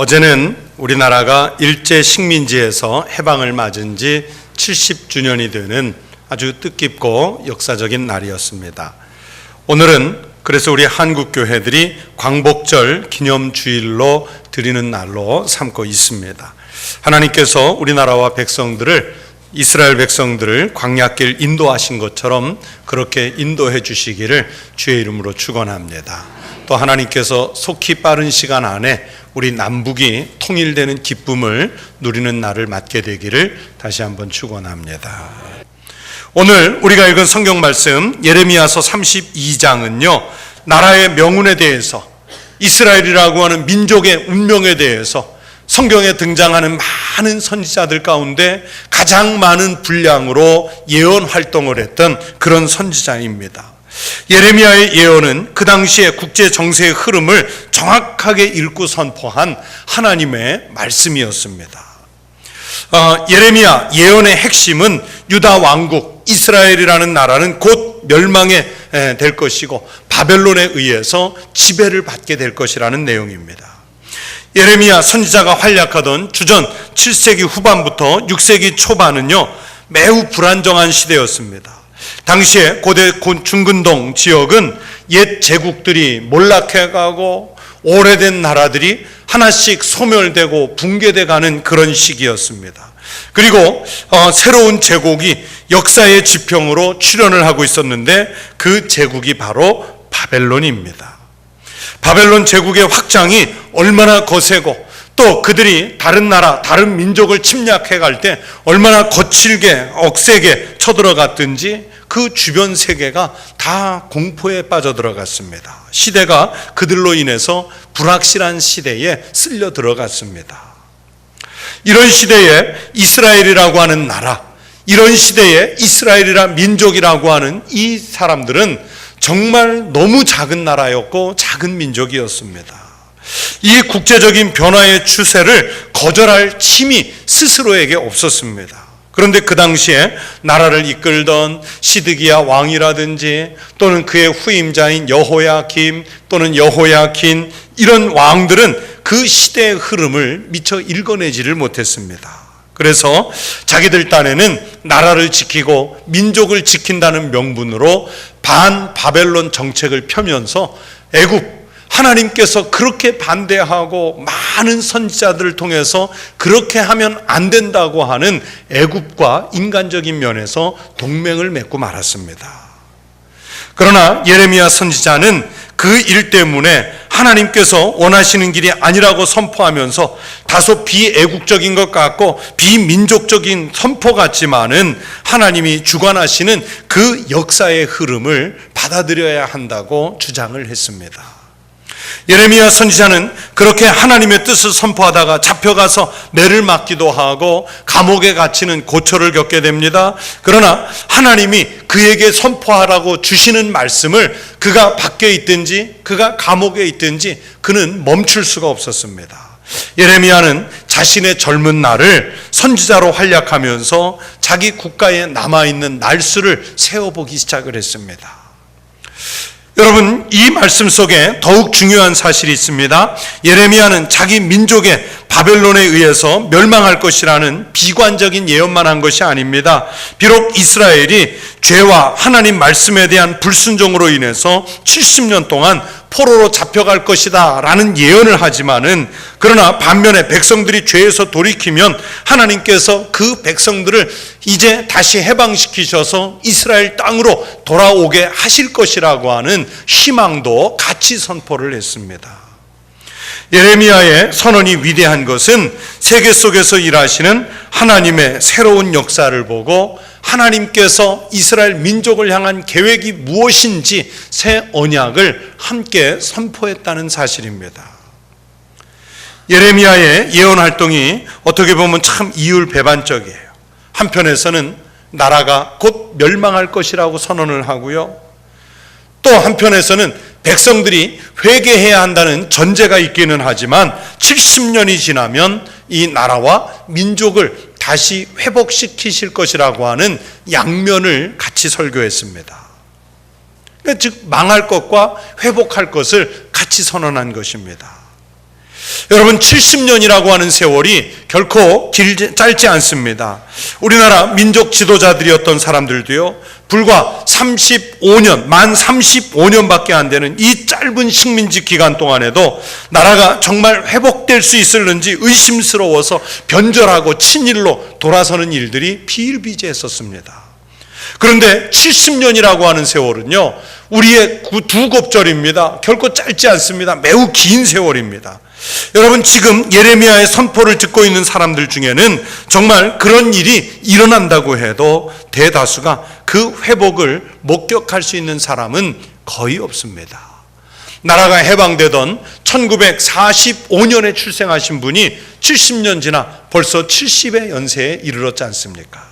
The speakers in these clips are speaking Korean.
어제는 우리나라가 일제 식민지에서 해방을 맞은 지 70주년이 되는 아주 뜻깊고 역사적인 날이었습니다. 오늘은 그래서 우리 한국 교회들이 광복절 기념주일로 드리는 날로 삼고 있습니다. 하나님께서 우리나라와 백성들을, 이스라엘 백성들을 광야길 인도하신 것처럼 그렇게 인도해 주시기를 주의 이름으로 축원합니다. 또 하나님께서 속히 빠른 시간 안에 우리 남북이 통일되는 기쁨을 누리는 날을 맞게 되기를 다시 한번 축원합니다. 오늘 우리가 읽은 성경 말씀 예레미야서 32장은요, 나라의 명운에 대해서, 이스라엘이라고 하는 민족의 운명에 대해서 성경에 등장하는 많은 선지자들 가운데 가장 많은 분량으로 예언 활동을 했던 그런 선지자입니다. 예레미야의 예언은 그 당시의 국제 정세의 흐름을 정확하게 읽고 선포한 하나님의 말씀이었습니다. 예레미야 예언의 핵심은 유다 왕국 이스라엘이라는 나라는 곧 멸망에 될 것이고 바벨론에 의해서 지배를 받게 될 것이라는 내용입니다. 예레미야 선지자가 활약하던 주전 7세기 후반부터 6세기 초반은요, 매우 불안정한 시대였습니다. 당시에 고대 중근동 지역은 옛 제국들이 몰락해가고 오래된 나라들이 하나씩 소멸되고 붕괴돼 가는 그런 시기였습니다. 그리고 새로운 제국이 역사의 지평으로 출현을 하고 있었는데 그 제국이 바로 바벨론입니다. 바벨론 제국의 확장이 얼마나 거세고 또 그들이 다른 나라, 다른 민족을 침략해 갈 때 얼마나 거칠게 억세게 쳐들어갔든지 그 주변 세계가 다 공포에 빠져들어갔습니다. 시대가 그들로 인해서 불확실한 시대에 쓸려 들어갔습니다. 이런 시대에 이스라엘이라고 하는 나라, 이런 시대에 이스라엘이란 민족이라고 하는 이 사람들은 정말 너무 작은 나라였고 작은 민족이었습니다. 이 국제적인 변화의 추세를 거절할 힘이 스스로에게 없었습니다. 그런데 그 당시에 나라를 이끌던 시드기야 왕이라든지 또는 그의 후임자인 여호야김 또는 여호야킨, 이런 왕들은 그 시대의 흐름을 미처 읽어내지를 못했습니다. 그래서 자기들 딴에는 나라를 지키고 민족을 지킨다는 명분으로 반 바벨론 정책을 펴면서 애굽, 하나님께서 그렇게 반대하고 많은 선지자들을 통해서 그렇게 하면 안 된다고 하는 애굽과 인간적인 면에서 동맹을 맺고 말았습니다. 그러나 예레미야 선지자는 그 일 때문에 하나님께서 원하시는 길이 아니라고 선포하면서 다소 비애국적인 것 같고 비민족적인 선포 같지만은 하나님이 주관하시는 그 역사의 흐름을 받아들여야 한다고 주장을 했습니다. 예레미야 선지자는 그렇게 하나님의 뜻을 선포하다가 잡혀가서 매를 맞기도 하고 감옥에 갇히는 고초를 겪게 됩니다. 그러나 하나님이 그에게 선포하라고 주시는 말씀을 그가 밖에 있든지 그가 감옥에 있든지 그는 멈출 수가 없었습니다. 예레미야는 자신의 젊은 날을 선지자로 활약하면서 자기 국가에 남아있는 날수를 세어보기 시작을 했습니다. 여러분, 이 말씀 속에 더욱 중요한 사실이 있습니다. 예레미야는 자기 민족의 바벨론에 의해서 멸망할 것이라는 비관적인 예언만 한 것이 아닙니다. 비록 이스라엘이 죄와 하나님 말씀에 대한 불순종으로 인해서 70년 동안 포로로 잡혀갈 것이다 라는 예언을 하지만은, 그러나 반면에 백성들이 죄에서 돌이키면 하나님께서 그 백성들을 이제 다시 해방시키셔서 이스라엘 땅으로 돌아오게 하실 것이라고 하는 희망도 같이 선포를 했습니다. 예레미야의 선언이 위대한 것은 세계 속에서 일하시는 하나님의 새로운 역사를 보고 하나님께서 이스라엘 민족을 향한 계획이 무엇인지 새 언약을 함께 선포했다는 사실입니다. 예레미야의 예언 활동이 어떻게 보면 참 이율배반적이에요. 한편에서는 나라가 곧 멸망할 것이라고 선언을 하고요, 또 한편에서는 백성들이 회개해야 한다는 전제가 있기는 하지만 70년이 지나면 이 나라와 민족을 다시 회복시키실 것이라고 하는 양면을 같이 설교했습니다. 즉 망할 것과 회복할 것을 같이 선언한 것입니다. 여러분, 70년이라고 하는 세월이 결코 짧지 않습니다. 우리나라 민족 지도자들이었던 사람들도요, 불과 35년, 만 35년밖에 안 되는 이 짧은 식민지 기간 동안에도 나라가 정말 회복될 수 있을는지 의심스러워서 변절하고 친일로 돌아서는 일들이 비일비재했었습니다. 그런데 70년이라고 하는 세월은요, 우리의 두 곱절입니다. 결코 짧지 않습니다. 매우 긴 세월입니다. 여러분, 지금 예레미야의 선포를 듣고 있는 사람들 중에는 정말 그런 일이 일어난다고 해도 대다수가 그 회복을 목격할 수 있는 사람은 거의 없습니다. 나라가 해방되던 1945년에 출생하신 분이 70년 지나 벌써 70의 연세에 이르렀지 않습니까?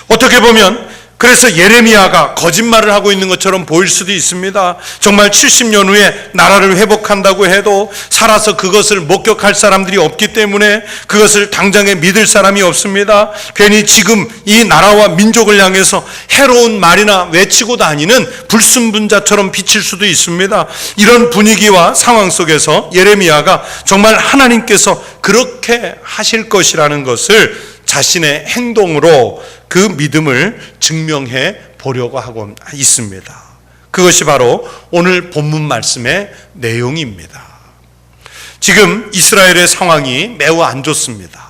어떻게 보면 그래서 예레미야가 거짓말을 하고 있는 것처럼 보일 수도 있습니다. 정말 70년 후에 나라를 회복한다고 해도 살아서 그것을 목격할 사람들이 없기 때문에 그것을 당장에 믿을 사람이 없습니다. 괜히 지금 이 나라와 민족을 향해서 해로운 말이나 외치고 다니는 불순분자처럼 비칠 수도 있습니다. 이런 분위기와 상황 속에서 예레미야가 정말 하나님께서 그렇게 하실 것이라는 것을 자신의 행동으로 그 믿음을 증명해 보려고 하고 있습니다. 그것이 바로 오늘 본문 말씀의 내용입니다. 지금 이스라엘의 상황이 매우 안 좋습니다.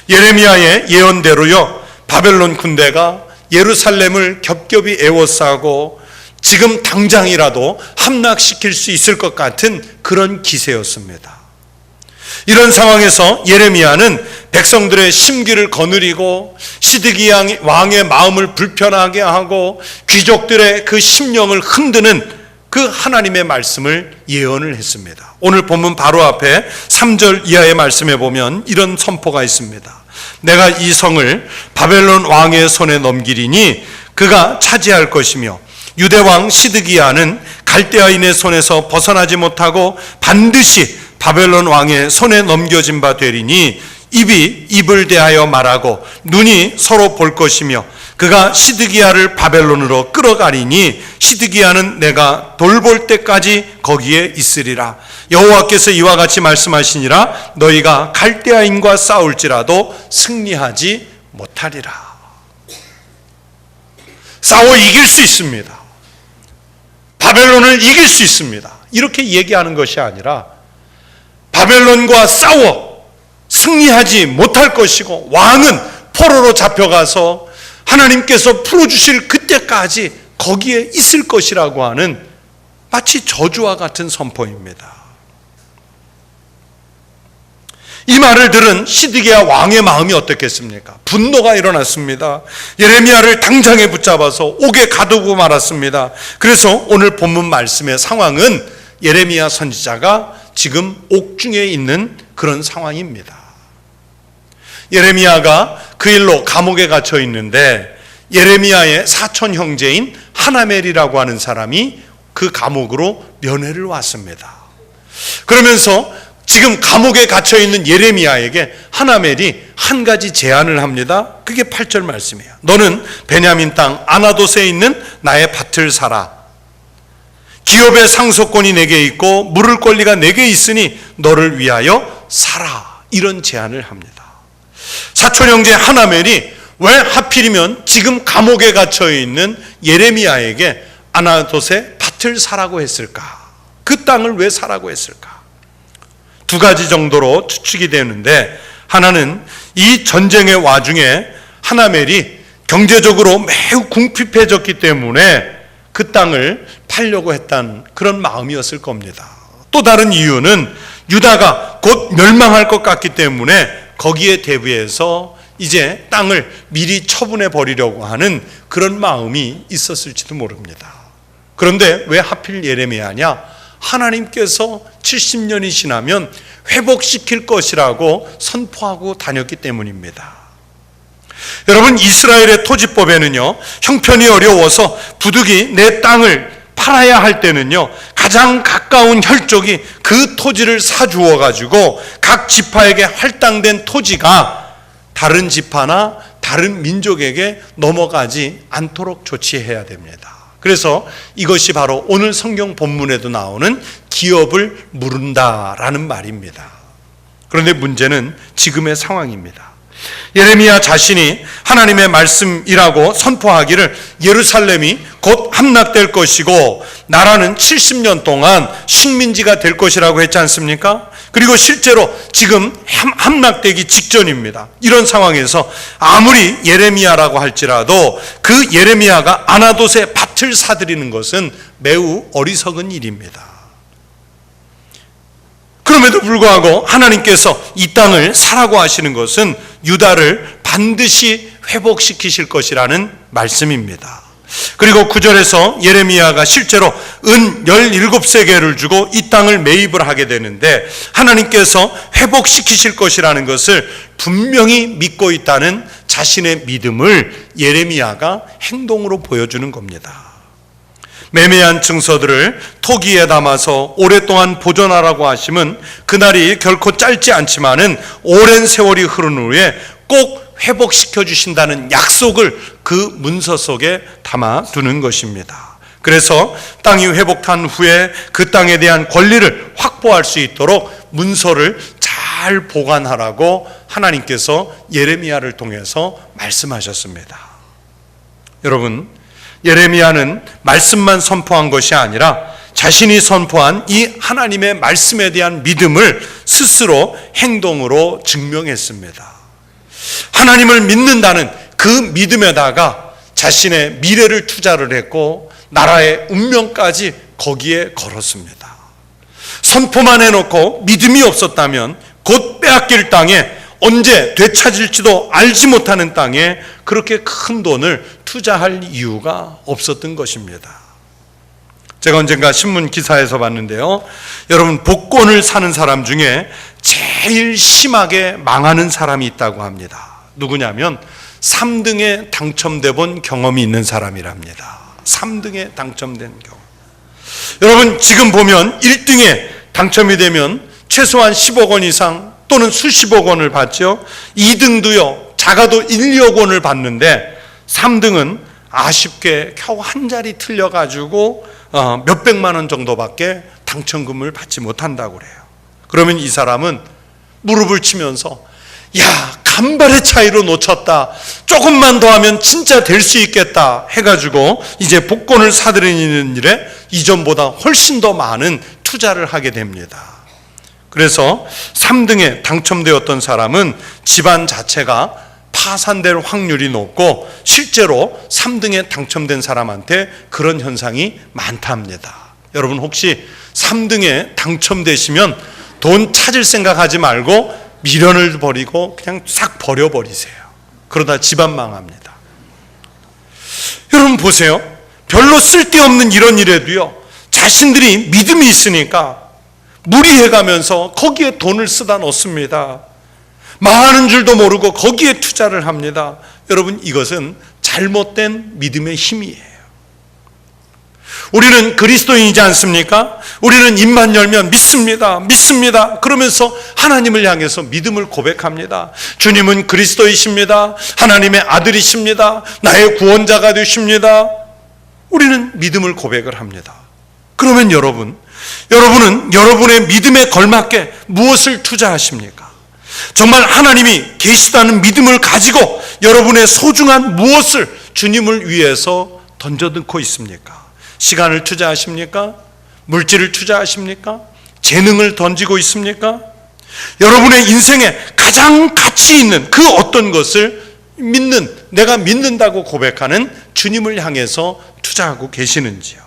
예레미야의 예언대로요, 바벨론 군대가 예루살렘을 겹겹이 에워싸고 지금 당장이라도 함락시킬 수 있을 것 같은 그런 기세였습니다. 이런 상황에서 예레미야는 백성들의 심기를 거느리고 시드기야 왕의 마음을 불편하게 하고 귀족들의 그 심령을 흔드는 그 하나님의 말씀을 예언을 했습니다. 오늘 본문 바로 앞에 3절 이하의 말씀에 보면 이런 선포가 있습니다. 내가 이 성을 바벨론 왕의 손에 넘기리니 그가 차지할 것이며 유대왕 시드기야는 갈대아인의 손에서 벗어나지 못하고 반드시 바벨론 왕의 손에 넘겨진 바 되리니 입이 입을 대하여 말하고 눈이 서로 볼 것이며 그가 시드기야를 바벨론으로 끌어가리니 시드기야는 내가 돌볼 때까지 거기에 있으리라. 여호와께서 이와 같이 말씀하시니라. 너희가 갈대아인과 싸울지라도 승리하지 못하리라. 싸워 이길 수 있습니다. 바벨론을 이길 수 있습니다. 이렇게 얘기하는 것이 아니라 바벨론과 싸워 승리하지 못할 것이고 왕은 포로로 잡혀가서 하나님께서 풀어주실 그때까지 거기에 있을 것이라고 하는 마치 저주와 같은 선포입니다. 이 말을 들은 시드기야 왕의 마음이 어떻겠습니까? 분노가 일어났습니다. 예레미야를 당장에 붙잡아서 옥에 가두고 말았습니다. 그래서 오늘 본문 말씀의 상황은 예레미야 선지자가 지금 옥중에 있는 그런 상황입니다. 예레미야가 그 일로 감옥에 갇혀 있는데 예레미야의 사촌 형제인 하나멜이라고 하는 사람이 그 감옥으로 면회를 왔습니다. 그러면서 지금 감옥에 갇혀 있는 예레미야에게 하나멜이 한 가지 제안을 합니다. 그게 8절 말씀이에요. 너는 베냐민 땅 아나돗에 있는 나의 밭을 사라. 기업의 상속권이 내게 있고 물을 권리가 내게 있으니 너를 위하여 사라. 이런 제안을 합니다. 사촌 형제 하나멜이 왜 하필이면 지금 감옥에 갇혀 있는 예레미야에게 아나돗의 밭을 사라고 했을까? 그 땅을 왜 사라고 했을까? 두 가지 정도로 추측이 되는데, 하나는 이 전쟁의 와중에 하나멜이 경제적으로 매우 궁핍해졌기 때문에 그 땅을 팔려고 했다는 그런 마음이었을 겁니다. 또 다른 이유는 유다가 곧 멸망할 것 같기 때문에 거기에 대비해서 이제 땅을 미리 처분해 버리려고 하는 그런 마음이 있었을지도 모릅니다. 그런데 왜 하필 예레미야냐? 하나님께서 70년이 지나면 회복시킬 것이라고 선포하고 다녔기 때문입니다. 여러분, 이스라엘의 토지법에는요, 형편이 어려워서 부득이 내 땅을 팔아야 할 때는요, 가장 가까운 혈족이 그 토지를 사주어 가지고 각 지파에게 할당된 토지가 다른 지파나 다른 민족에게 넘어가지 않도록 조치해야 됩니다. 그래서 이것이 바로 오늘 성경 본문에도 나오는 기업을 물은다라는 말입니다. 그런데 문제는 지금의 상황입니다. 예레미야 자신이 하나님의 말씀이라고 선포하기를 예루살렘이 곧 함락될 것이고 나라는 70년 동안 식민지가 될 것이라고 했지 않습니까? 그리고 실제로 지금 함락되기 직전입니다. 이런 상황에서 아무리 예레미야라고 할지라도 그 예레미야가 아나돗의 밭을 사들이는 것은 매우 어리석은 일입니다. 그럼에도 불구하고 하나님께서 이 땅을 사라고 하시는 것은 유다를 반드시 회복시키실 것이라는 말씀입니다. 그리고 9절에서 예레미야가 실제로 은 17세겔을 주고 이 땅을 매입을 하게 되는데 하나님께서 회복시키실 것이라는 것을 분명히 믿고 있다는 자신의 믿음을 예레미야가 행동으로 보여주는 겁니다. 매매한 증서들을 토기에 담아서 오랫동안 보존하라고 하심은 그날이 결코 짧지 않지만은 오랜 세월이 흐른 후에 꼭 회복시켜 주신다는 약속을 그 문서 속에 담아두는 것입니다. 그래서 땅이 회복한 후에 그 땅에 대한 권리를 확보할 수 있도록 문서를 잘 보관하라고 하나님께서 예레미야를 통해서 말씀하셨습니다. 여러분, 예레미야는 말씀만 선포한 것이 아니라 자신이 선포한 이 하나님의 말씀에 대한 믿음을 스스로 행동으로 증명했습니다. 하나님을 믿는다는 그 믿음에다가 자신의 미래를 투자를 했고 나라의 운명까지 거기에 걸었습니다. 선포만 해놓고 믿음이 없었다면 곧 빼앗길 땅에 언제 되찾을지도 알지 못하는 땅에 그렇게 큰 돈을 투자할 이유가 없었던 것입니다. 제가 언젠가 신문 기사에서 봤는데요. 여러분, 복권을 사는 사람 중에 제일 심하게 망하는 사람이 있다고 합니다. 누구냐면 3등에 당첨돼 본 경험이 있는 사람이랍니다. 3등에 당첨된 경험. 여러분, 지금 보면 1등에 당첨이 되면 최소한 10억 원 이상 또는 수십억 원을 받죠. 2등도요, 작아도 1, 2억 원을 받는데 3등은 아쉽게 겨우 한 자리 틀려가지고 몇백만 원 정도밖에 당첨금을 받지 못한다고 그래요. 그러면 이 사람은 무릎을 치면서 야, 간발의 차이로 놓쳤다. 조금만 더 하면 진짜 될 수 있겠다 해가지고 이제 복권을 사들이는 일에 이전보다 훨씬 더 많은 투자를 하게 됩니다. 그래서 3등에 당첨되었던 사람은 집안 자체가 파산될 확률이 높고 실제로 3등에 당첨된 사람한테 그런 현상이 많답니다. 여러분, 혹시 3등에 당첨되시면 돈 찾을 생각하지 말고 미련을 버리고 그냥 싹 버려버리세요. 그러다 집안 망합니다. 여러분 보세요. 별로 쓸데없는 이런 일에도요, 자신들이 믿음이 있으니까 무리해가면서 거기에 돈을 쓰다 놓습니다. 망하는 줄도 모르고 거기에 투자를 합니다. 여러분, 이것은 잘못된 믿음의 힘이에요. 우리는 그리스도인이지 않습니까? 우리는 입만 열면 믿습니다. 믿습니다. 그러면서 하나님을 향해서 믿음을 고백합니다. 주님은 그리스도이십니다. 하나님의 아들이십니다. 나의 구원자가 되십니다. 우리는 믿음을 고백을 합니다. 그러면 여러분은 여러분의 믿음에 걸맞게 무엇을 투자하십니까? 정말 하나님이 계시다는 믿음을 가지고 여러분의 소중한 무엇을 주님을 위해서 던져놓고 있습니까? 시간을 투자하십니까? 물질을 투자하십니까? 재능을 던지고 있습니까? 여러분의 인생에 가장 가치 있는 그 어떤 것을 내가 믿는다고 고백하는 주님을 향해서 투자하고 계시는지요?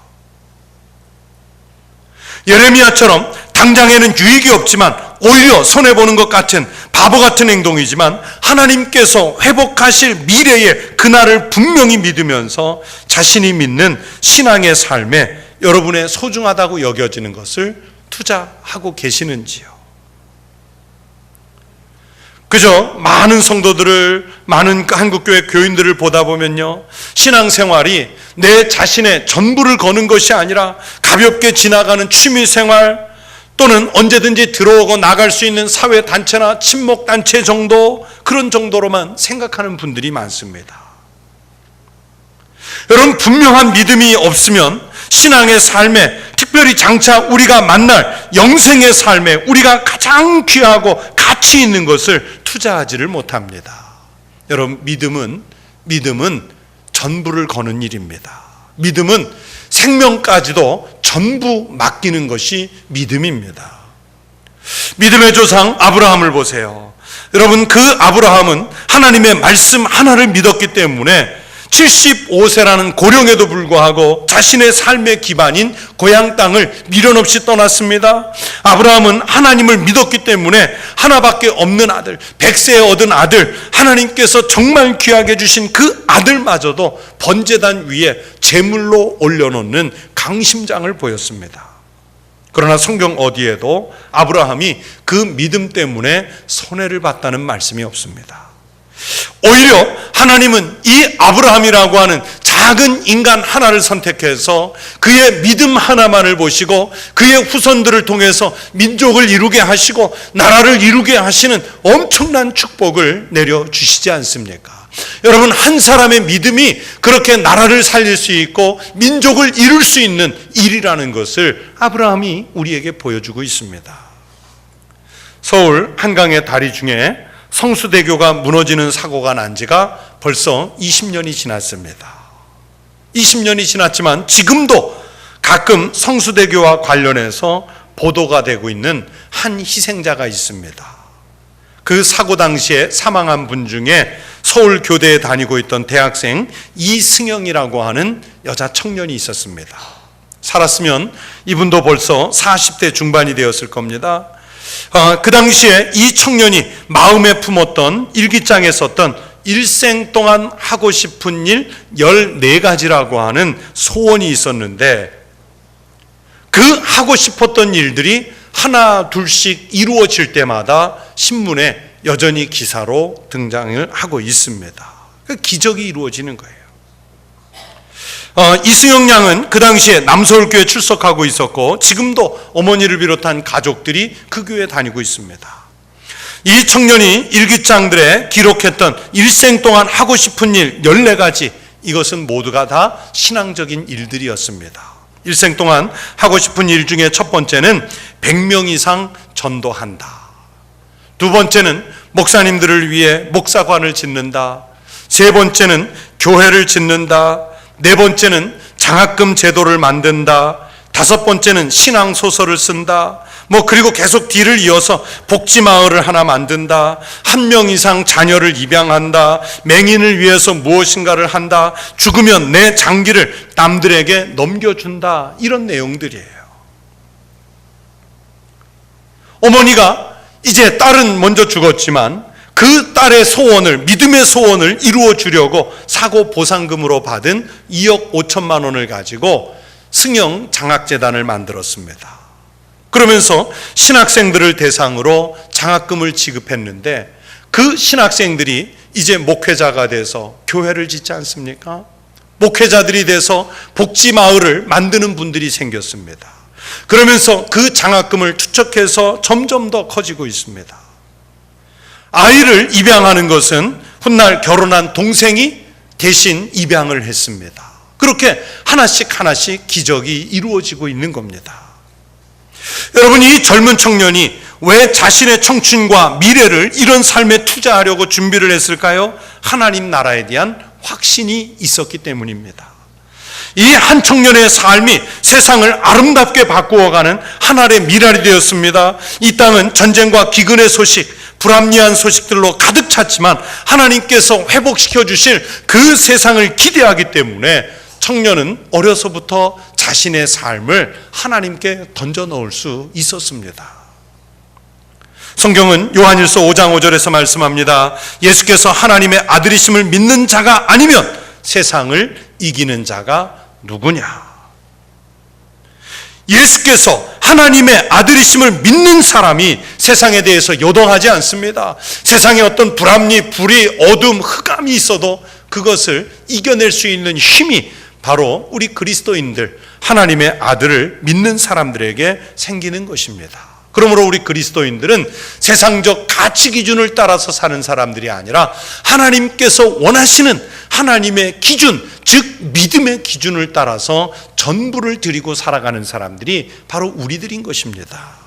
예레미야처럼 당장에는 유익이 없지만 오히려 손해보는 것 같은 바보 같은 행동이지만 하나님께서 회복하실 미래의 그날을 분명히 믿으면서 자신이 믿는 신앙의 삶에 여러분의 소중하다고 여겨지는 것을 투자하고 계시는지요? 그저 많은 성도들을, 많은 한국교회 교인들을 보다 보면요, 신앙생활이 내 자신의 전부를 거는 것이 아니라 가볍게 지나가는 취미생활 또는 언제든지 들어오고 나갈 수 있는 사회단체나 친목단체 정도, 그런 정도로만 생각하는 분들이 많습니다. 여러분, 분명한 믿음이 없으면 신앙의 삶에, 특별히 장차 우리가 만날 영생의 삶에 우리가 가장 귀하고 가치 있는 것을 투자하지를 못합니다. 여러분, 믿음은 전부를 거는 일입니다. 믿음은 생명까지도 전부 맡기는 것이 믿음입니다. 믿음의 조상 아브라함을 보세요. 여러분, 그 아브라함은 하나님의 말씀 하나를 믿었기 때문에 75세라는 고령에도 불구하고 자신의 삶의 기반인 고향 땅을 미련 없이 떠났습니다. 아브라함은 하나님을 믿었기 때문에 하나밖에 없는 아들, 100세에 얻은 아들, 하나님께서 정말 귀하게 주신 그 아들마저도 번제단 위에 제물로 올려놓는 강심장을 보였습니다. 그러나 성경 어디에도 아브라함이 그 믿음 때문에 손해를 봤다는 말씀이 없습니다. 오히려 하나님은 이 아브라함이라고 하는 작은 인간 하나를 선택해서 그의 믿음 하나만을 보시고 그의 후손들을 통해서 민족을 이루게 하시고 나라를 이루게 하시는 엄청난 축복을 내려주시지 않습니까? 여러분, 한 사람의 믿음이 그렇게 나라를 살릴 수 있고 민족을 이룰 수 있는 일이라는 것을 아브라함이 우리에게 보여주고 있습니다. 서울 한강의 다리 중에 성수대교가 무너지는 사고가 난 지가 벌써 20년이 지났습니다. 20년이 지났지만 지금도 가끔 성수대교와 관련해서 보도가 되고 있는 한 희생자가 있습니다. 그 사고 당시에 사망한 분 중에 서울 교대에 다니고 있던 대학생 이승영이라고 하는 여자 청년이 있었습니다. 살았으면 이분도 벌써 40대 중반이 되었을 겁니다. 그 당시에 이 청년이 마음에 품었던 일기장에 썼던 일생 동안 하고 싶은 일 14가지라고 하는 소원이 있었는데, 그 하고 싶었던 일들이 하나 둘씩 이루어질 때마다 신문에 여전히 기사로 등장을 하고 있습니다. 그 기적이 이루어지는 거예요. 이승영 양은 그 당시에 남서울교회 출석하고 있었고 지금도 어머니를 비롯한 가족들이 그 교회에 다니고 있습니다. 이 청년이 일기장들에 기록했던 일생 동안 하고 싶은 일 14가지, 이것은 모두가 다 신앙적인 일들이었습니다. 일생 동안 하고 싶은 일 중에 첫 번째는 100명 이상 전도한다. 두 번째는 목사님들을 위해 목사관을 짓는다. 세 번째는 교회를 짓는다. 네 번째는 장학금 제도를 만든다. 다섯 번째는 신앙소설을 쓴다. 그리고 계속 뒤를 이어서 복지마을을 하나 만든다. 1명 이상 자녀를 입양한다. 맹인을 위해서 무엇인가를 한다. 죽으면 내 장기를 남들에게 넘겨준다. 이런 내용들이에요. 어머니가 이제 딸은 먼저 죽었지만 그 딸의 소원을, 믿음의 소원을 이루어 주려고 사고 보상금으로 받은 2억 5천만 원을 가지고 승영 장학재단을 만들었습니다. 그러면서 신학생들을 대상으로 장학금을 지급했는데 그 신학생들이 이제 목회자가 돼서 교회를 짓지 않습니까? 목회자들이 돼서 복지마을을 만드는 분들이 생겼습니다. 그러면서 그 장학금을 투척해서 점점 더 커지고 있습니다. 아이를 입양하는 것은 훗날 결혼한 동생이 대신 입양을 했습니다. 그렇게 하나씩 하나씩 기적이 이루어지고 있는 겁니다. 여러분, 이 젊은 청년이 왜 자신의 청춘과 미래를 이런 삶에 투자하려고 준비를 했을까요? 하나님 나라에 대한 확신이 있었기 때문입니다. 이 한 청년의 삶이 세상을 아름답게 바꾸어가는 하나의 미랄이 되었습니다. 이 땅은 전쟁과 기근의 소식, 불합리한 소식들로 가득 찼지만 하나님께서 회복시켜 주실 그 세상을 기대하기 때문에 청년은 어려서부터 자신의 삶을 하나님께 던져 넣을 수 있었습니다. 성경은 요한일서 5장 5절에서 말씀합니다. 예수께서 하나님의 아들이심을 믿는 자가 아니면 세상을 이기는 자가 누구냐? 예수께서 하나님의 아들이심을 믿는 사람이 세상에 대해서 요동하지 않습니다. 세상에 어떤 불합리, 불의, 어둠, 흑암이 있어도 그것을 이겨낼 수 있는 힘이 바로 우리 그리스도인들, 하나님의 아들을 믿는 사람들에게 생기는 것입니다. 그러므로 우리 그리스도인들은 세상적 가치 기준을 따라서 사는 사람들이 아니라 하나님께서 원하시는 하나님의 기준, 즉 믿음의 기준을 따라서 전부를 드리고 살아가는 사람들이 바로 우리들인 것입니다.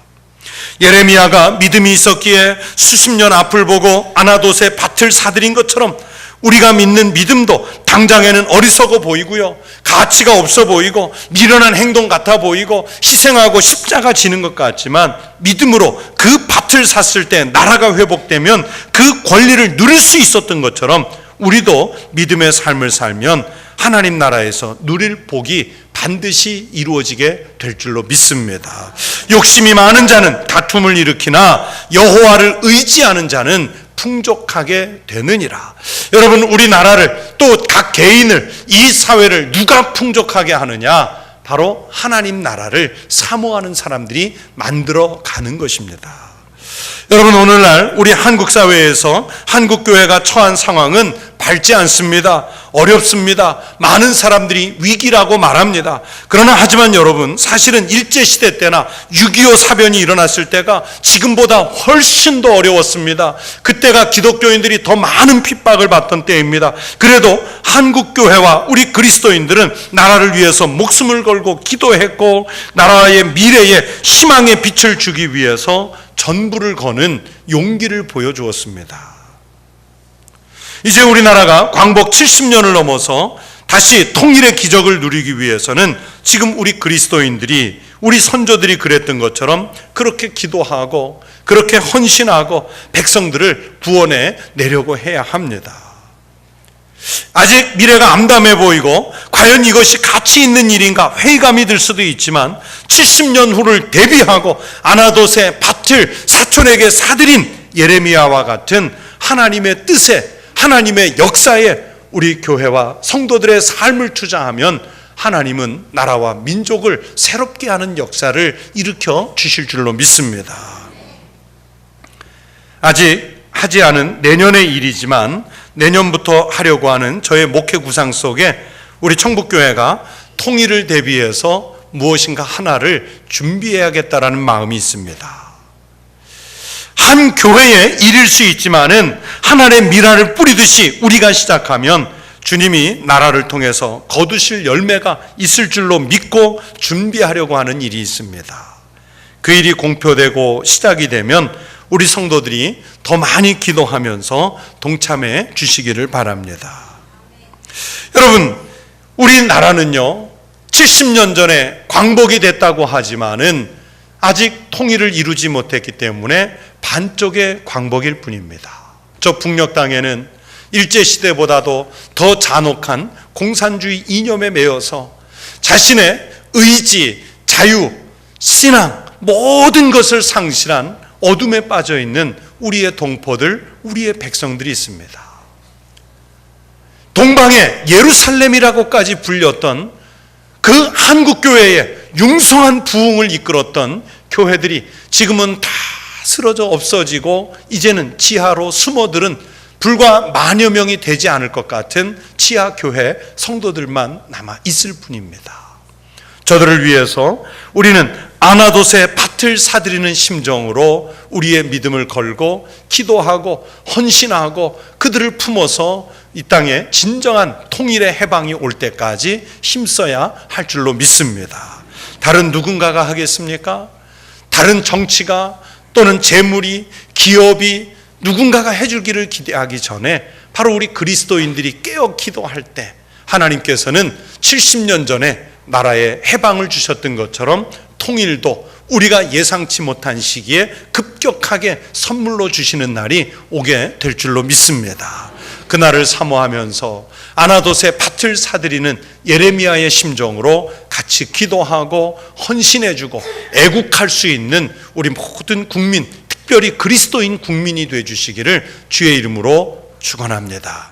예레미야가 믿음이 있었기에 수십 년 앞을 보고 아나돗의 밭을 사들인 것처럼 우리가 믿는 믿음도 당장에는 어리석어 보이고요, 가치가 없어 보이고 미련한 행동 같아 보이고 희생하고 십자가 지는 것 같지만, 믿음으로 그 밭을 샀을 때 나라가 회복되면 그 권리를 누릴 수 있었던 것처럼 우리도 믿음의 삶을 살면 하나님 나라에서 누릴 복이 반드시 이루어지게 될 줄로 믿습니다. 욕심이 많은 자는 다툼을 일으키나 여호와를 의지하는 자는 풍족하게 되느니라. 여러분, 우리나라를 또 각 개인을, 이 사회를 누가 풍족하게 하느냐? 바로 하나님 나라를 사모하는 사람들이 만들어 가는 것입니다. 여러분, 오늘날 우리 한국 사회에서 한국 교회가 처한 상황은 밝지 않습니다. 어렵습니다. 많은 사람들이 위기라고 말합니다. 그러나 하지만 여러분, 사실은 일제시대 때나 6.25 사변이 일어났을 때가 지금보다 훨씬 더 어려웠습니다. 그때가 기독교인들이 더 많은 핍박을 받던 때입니다. 그래도 한국교회와 우리 그리스도인들은 나라를 위해서 목숨을 걸고 기도했고, 나라의 미래에 희망의 빛을 주기 위해서 전부를 거는 용기를 보여주었습니다. 이제 우리나라가 광복 70년을 넘어서 다시 통일의 기적을 누리기 위해서는 지금 우리 그리스도인들이, 우리 선조들이 그랬던 것처럼 그렇게 기도하고 그렇게 헌신하고 백성들을 구원해 내려고 해야 합니다. 아직 미래가 암담해 보이고 과연 이것이 가치 있는 일인가 회의감이 들 수도 있지만, 70년 후를 대비하고 아나돗의 밭을 사촌에게 사들인 예레미야와 같은 하나님의 뜻에, 하나님의 역사에 우리 교회와 성도들의 삶을 투자하면 하나님은 나라와 민족을 새롭게 하는 역사를 일으켜 주실 줄로 믿습니다. 아직 하지 않은 내년의 일이지만 내년부터 하려고 하는 저의 목회 구상 속에 우리 청북교회가 통일을 대비해서 무엇인가 하나를 준비해야겠다라는 마음이 있습니다. 한 교회의 일일 수 있지만은 하나님의 미랄을 뿌리듯이 우리가 시작하면 주님이 나라를 통해서 거두실 열매가 있을 줄로 믿고 준비하려고 하는 일이 있습니다. 그 일이 공표되고 시작이 되면 우리 성도들이 더 많이 기도하면서 동참해 주시기를 바랍니다. 여러분, 우리나라는요 70년 전에 광복이 됐다고 하지만은 아직 통일을 이루지 못했기 때문에 반쪽의 광복일 뿐입니다. 저 북녘 땅에는 일제시대보다도 더 잔혹한 공산주의 이념에 매여서 자신의 의지, 자유, 신앙 모든 것을 상실한 어둠에 빠져 있는 우리의 동포들, 우리의 백성들이 있습니다. 동방의 예루살렘이라고까지 불렸던 그 한국교회의 융성한 부흥을 이끌었던 교회들이 지금은 다 쓰러져 없어지고 이제는 지하로 숨어들은 불과 만여 명이 되지 않을 것 같은 지하 교회 성도들만 남아 있을 뿐입니다. 저들을 위해서 우리는 아나돗의 밭을 사들이는 심정으로 우리의 믿음을 걸고 기도하고 헌신하고 그들을 품어서 이 땅에 진정한 통일의 해방이 올 때까지 힘써야 할 줄로 믿습니다. 다른 누군가가 하겠습니까? 다른 정치가 또는 재물이, 기업이 누군가가 해주기를 기대하기 전에 바로 우리 그리스도인들이 깨어 기도할 때 하나님께서는 70년 전에 나라에 해방을 주셨던 것처럼 통일도 우리가 예상치 못한 시기에 급격하게 선물로 주시는 날이 오게 될 줄로 믿습니다. 그날을 사모하면서 아나돗의 밭을 사들이는 예레미야의 심정으로 같이 기도하고 헌신해주고 애국할 수 있는 우리 모든 국민, 특별히 그리스도인 국민이 되어주시기를 주의 이름으로 축원합니다.